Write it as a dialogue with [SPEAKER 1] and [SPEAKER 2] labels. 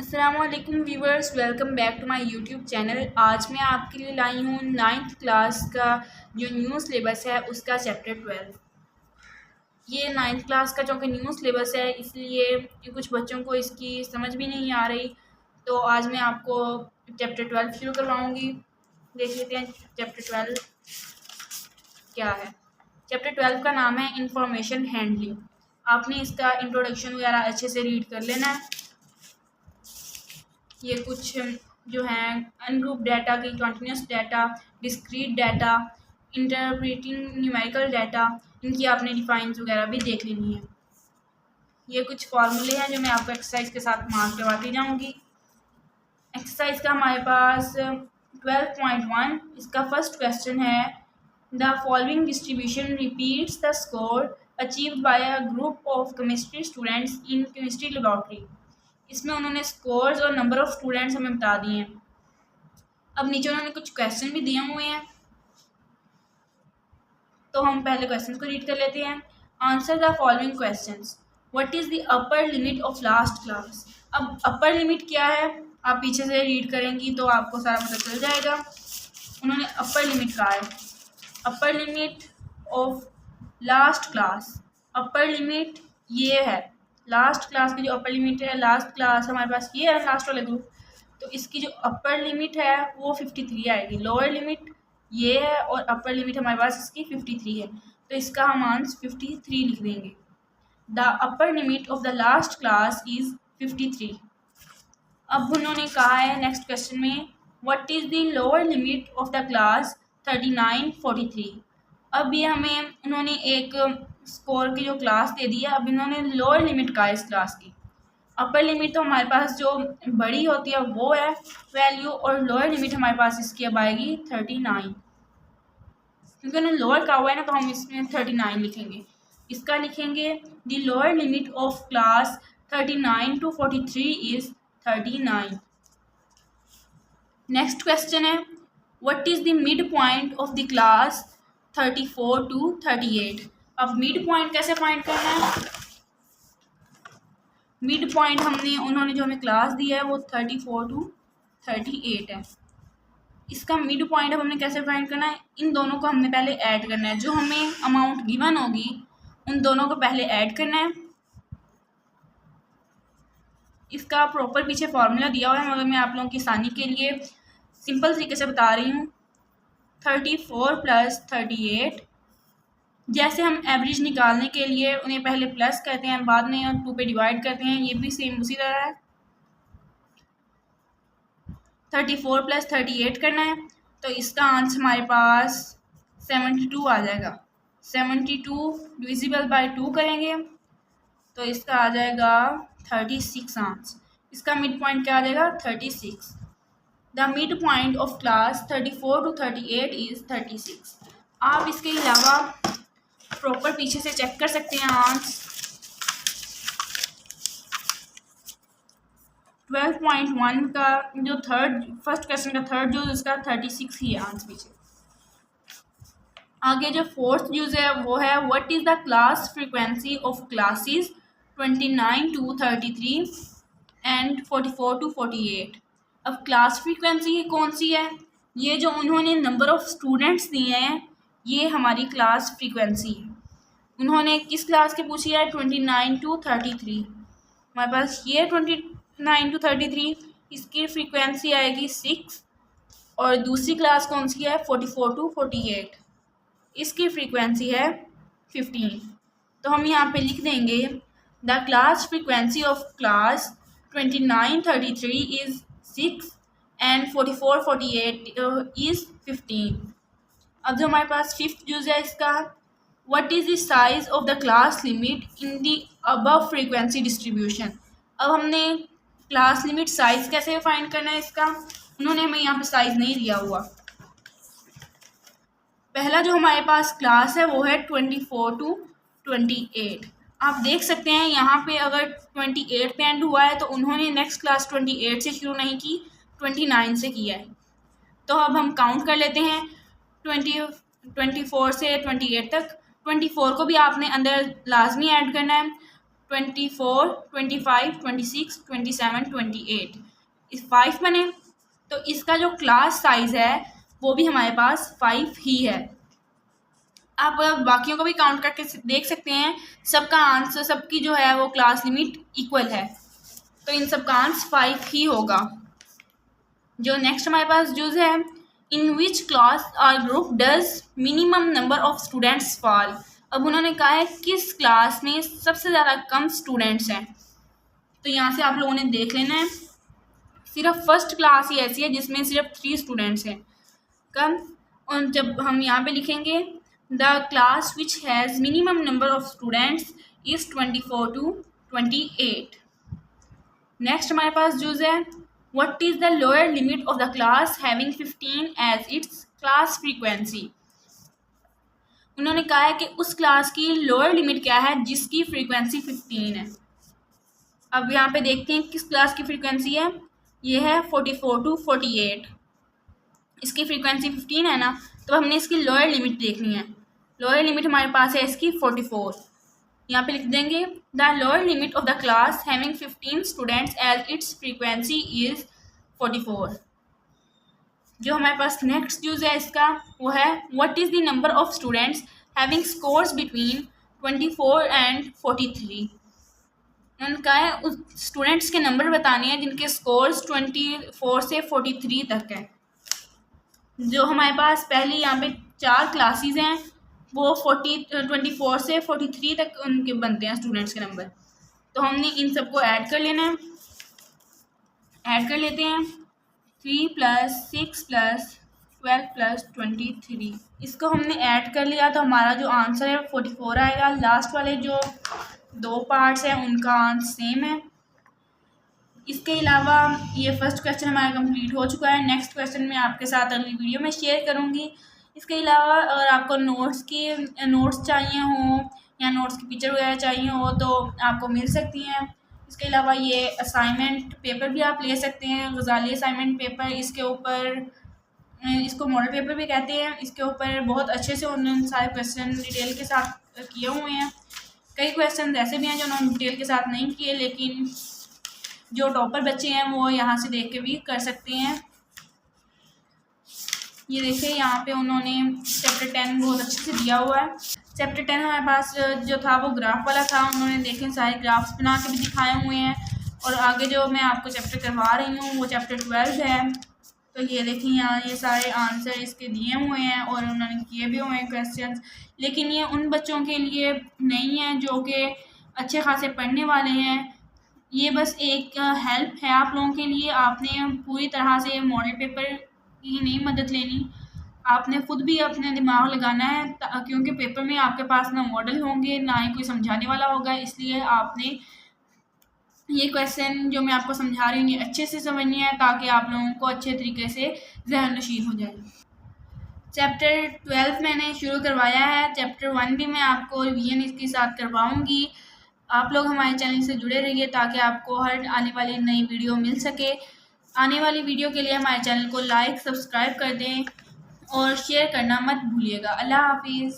[SPEAKER 1] अस्सलामुअलैकुम viewers, welcome back to my YouTube channel. आज मैं आपके लिए लाई हूँ 9th क्लास का जो न्यू सिलेबस है उसका चैप्टर 12। ये 9th क्लास का चूँकि न्यू सिलेबस है इसलिए कुछ बच्चों को इसकी समझ भी नहीं आ रही, तो आज मैं आपको चैप्टर 12 शुरू करवाऊँगी। देख लेते हैं चैप्टर 12 क्या है। चैप्टर 12 का नाम है इंफॉर्मेशन हैंडलिंग। आपने इसका इंट्रोडक्शन वगैरह अच्छे से रीड कर लेना है। ये कुछ जो हैं अनग्रुप डाटा की continuous data, discrete data, interpreting numerical data, इनकी आपने डिफाइंस वगैरह भी देख लेनी है। ये कुछ फार्मूले हैं जो मैं आपको एक्सरसाइज के साथ मार्क करवाती जाऊंगी। एक्सरसाइज का हमारे पास 12.1 इसका फर्स्ट क्वेश्चन है, the following distribution repeats the score achieved by a group of chemistry students in chemistry laboratory. इसमें उन्होंने स्कोर्स और नंबर ऑफ स्टूडेंट्स हमें बता दिए हैं। अब नीचे उन्होंने कुछ क्वेश्चन भी दिए हुए हैं, तो हम पहले क्वेश्चन को रीड कर लेते हैं। Answer the following questions. What is the upper limit of last class. अब अपर लिमिट क्या है, आप पीछे से रीड करेंगी तो आपको सारा पता चल जाएगा। उन्होंने अपर लिमिट कहा है, upper limit of last class. Upper limit ये है, लास्ट क्लास की जो अपर लिमिट है, लास्ट क्लास हमारे पास ये है लास्ट वाले ग्रुप, तो इसकी जो अपर लिमिट है वो 53 आएगी। लोअर लिमिट ये है और अपर लिमिट हमारे पास इसकी 53 है, तो इसका हम आंसर 53 लिख देंगे। The upper limit of the last class is 53। अब उन्होंने कहा है नेक्स्ट क्वेश्चन में, what is the lower limit of the class 39 43। अब ये हमें उन्होंने एक स्कोर की जो क्लास दे दी है, अब इन्होंने लोअर लिमिट कहा है इस क्लास की। अपर लिमिट तो हमारे पास जो बड़ी होती है वो है वैल्यू, और लोअर लिमिट हमारे पास इसकी अब आएगी 39, क्योंकि उन्होंने लोअर कहा हुआ है ना, तो हम इसमें 39 लिखेंगे। इसका लिखेंगे the lower limit of class 39 to 43 is 39। Next question है, what is the mid point of the class 34 to 38। अब मिड पॉइंट कैसे फाइंड करना है। मिड पॉइंट उन्होंने जो हमें क्लास दी है वो 34 to 38 है। इसका मिड पॉइंट अब हमने कैसे फाइंड करना है, इन दोनों को हमने पहले ऐड करना है। जो हमें अमाउंट गिवन होगी उन दोनों को पहले ऐड करना है। इसका प्रॉपर पीछे फॉर्मूला दिया हुआ है, मगर मैं आप लोगों की आसानी के लिए सिंपल तरीके से बता रही हूँ। 34 + 38, जैसे हम एवरेज निकालने के लिए उन्हें पहले प्लस करते हैं, बाद में 2 पे डिवाइड करते हैं, ये भी सेम उसी तरह है। 34 + 38 करना है, तो इसका आंसर हमारे पास 72 आ जाएगा। 72 डिविजिबल बाय 2 करेंगे तो इसका आ जाएगा 36 आंसर। इसका मिड पॉइंट क्या आ जाएगा 36। The mid point of class 34 to 38 is 36। आप इसके अलावा प्रॉपर पीछे से चेक कर सकते हैं आंसर। 12.1 का जो फर्स्ट क्वेश्चन का थर्ड जो इसका 36 ही है आंसर पीछे। आगे जो फोर्थ यूज है वो है, what is the class frequency of classes 29 to 33 and 44 to 48। अब क्लास फ्रीक्वेंसी ये कौन सी है, ये जो उन्होंने नंबर ऑफ स्टूडेंट्स दिए हैं ये हमारी क्लास फ्रीक्वेंसी है। उन्होंने किस क्लास की पूछी है 29 to 33। हमारे पास ये 29 to 33, इसकी फ्रीक्वेंसी आएगी 6, और दूसरी क्लास कौन सी है 44 to 48, इसकी फ्रीक्वेंसी है 15। तो हम यहाँ पे लिख देंगे the class frequency of class 29 33 is 6 and 44 48 is 15। अब जो हमारे पास फिफ्थ यूज है इसका, what is the size of the class limit in the above frequency distribution. अब हमने क्लास लिमिट साइज कैसे फाइंड करना है इसका, उन्होंने हमें यहाँ पे साइज नहीं दिया हुआ। पहला जो हमारे पास क्लास है वो है 24 to 28। आप देख सकते हैं यहाँ पे अगर 28 पे एंड हुआ है तो उन्होंने नेक्स्ट क्लास 28 से शुरू नहीं की, 29 से किया है। तो अब हम काउंट कर लेते हैं 24 से 28 तक। 24 को भी आपने अंदर लाजमी ऐड करना है। 24, 25, 26, 27, 28, इस 5 बने। तो इसका जो क्लास साइज़ है वो भी हमारे पास 5 ही है। आप बाकियों को भी काउंट करके देख सकते हैं, सबका आंसर, सबकी जो है वो क्लास लिमिट इक्वल है, तो इन सब का आंसर 5 ही होगा। जो नेक्स्ट हमारे पास यूज है, इन विच क्लास और group does minimum number of students fall. अब उन्होंने कहा है किस क्लास में सबसे ज़्यादा कम स्टूडेंट्स हैं। तो यहाँ से आप लोगों ने देख लेना है, सिर्फ फर्स्ट क्लास ही ऐसी है जिसमें सिर्फ 3 स्टूडेंट्स हैं कम। और जब हम यहाँ पे लिखेंगे the class which has minimum number of students is 24 to 28। Next हमारे पास यूज है, what is the lower limit of the class having 15 as its class frequency. उन्होंने कहा है कि उस क्लास की लोअर लिमिट क्या है जिसकी फ्रीक्वेंसी 15 है। अब यहाँ पे देखते हैं किस क्लास की फ्रीक्वेंसी है, ये है 44 to 48, इसकी फ्रीक्वेंसी 15 है ना, तो हमने इसकी लोअर लिमिट देखनी है। लोअर लिमिट हमारे पास है इसकी 44, यहाँ पे लिख देंगे the lower limit of the class having 15 students as its frequency is 44। जो हमारे पास नेक्स्ट यूज है इसका वो है, what is the number of students having scores between 24 and 43। उनका है उस स्टूडेंट्स के नंबर बताने हैं जिनके स्कोर्स 24 से 43 तक है। जो हमारे पास पहली यहाँ पे 4 क्लासेस हैं वो 24 से 43 तक उनके बनते हैं स्टूडेंट्स के नंबर। तो हमने इन सबको ऐड कर लेना है, ऐड कर लेते हैं 3 + 6 + 12 + 23। इसको हमने ऐड कर लिया तो हमारा जो आंसर है 44 आएगा। लास्ट वाले जो 2 पार्ट्स हैं उनका आंसर सेम है। इसके अलावा ये फर्स्ट क्वेश्चन हमारा कंप्लीट हो चुका है। नेक्स्ट क्वेश्चन मैं आपके साथ अगली वीडियो में शेयर करूँगी। इसके अलावा अगर आपको नोट्स चाहिए हो या नोट्स की पिक्चर वगैरह चाहिए हो तो आपको मिल सकती हैं। इसके अलावा ये असाइनमेंट पेपर भी आप ले सकते हैं, गज़ाली असाइनमेंट पेपर। इसके ऊपर इसको मॉडल पेपर भी कहते हैं। इसके ऊपर बहुत अच्छे से उन्होंने सारे क्वेश्चन डिटेल के साथ किए हुए हैं। कई क्वेश्चन ऐसे भी हैं जो उन्होंने डिटेल के साथ नहीं किए, लेकिन जो टॉपर बच्चे हैं वो यहाँ से देख के भी कर सकते हैं। ये देखिए यहाँ पे उन्होंने चैप्टर 10 बहुत अच्छे से दिया हुआ है। चैप्टर 10 हमारे पास जो था वो ग्राफ वाला था। उन्होंने देखें सारे ग्राफ्स बना के भी दिखाए हुए हैं। और आगे जो मैं आपको चैप्टर करवा रही हूँ वो चैप्टर 12 है। तो ये देखिए यहाँ ये सारे आंसर इसके दिए हुए हैं और उन्होंने किए भी हुए हैं क्वेश्चन। लेकिन ये उन बच्चों के लिए नहीं है जो कि अच्छे खासे पढ़ने वाले हैं। ये बस एक हेल्प है आप लोगों के लिए। आपने पूरी तरह से मॉडल पेपर की नहीं मदद लेनी, आपने खुद भी अपने दिमाग लगाना है, क्योंकि पेपर में आपके पास ना मॉडल होंगे ना ही कोई समझाने वाला होगा। इसलिए आपने ये क्वेश्चन जो मैं आपको समझा रही हूँ ये अच्छे से समझनी है ताकि आप लोगों को अच्छे तरीके से ज़हन नशीन हो जाए। चैप्टर 12 मैंने शुरू करवाया है। चैप्टर 1 भी मैं आपको रिवीजन इसके साथ करवाऊँगी। आप लोग हमारे चैनल से जुड़े रहिए ताकि आपको हर आने वाली नई वीडियो मिल सके। आने वाली वीडियो के लिए हमारे चैनल को लाइक, सब्सक्राइब कर दें और शेयर करना मत भूलिएगा। अल्लाह हाफिज़।